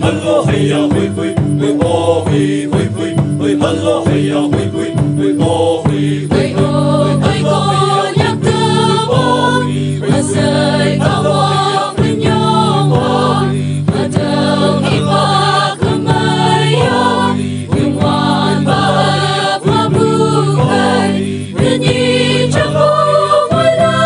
Hello, hey ya, hui hui, hui oh hui hui hui, hui hello, hey ya, hui hui, hui oh hui hui hui, hui Konyak tebal, masai kawang menyongong, adang ipak kemayang, yungwan bahaya pabukai, renyi campur melanda.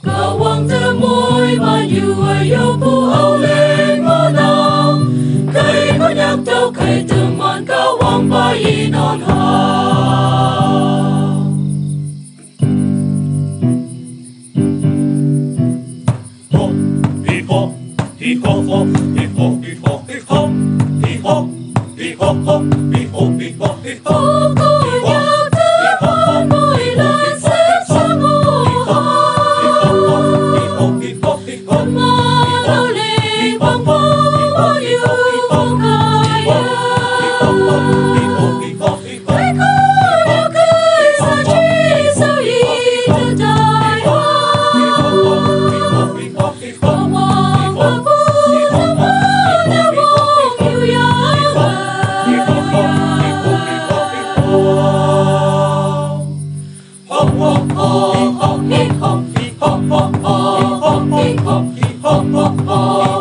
Kawang temoy mayu ayo pu Aoleang Month, kai Konyak tau kai teman kawang bayi non ha. Ho hi ho hi ho ho hi ho hi ho hi ho hi ho hi ho ho hi ho hi ho hi ho. Oh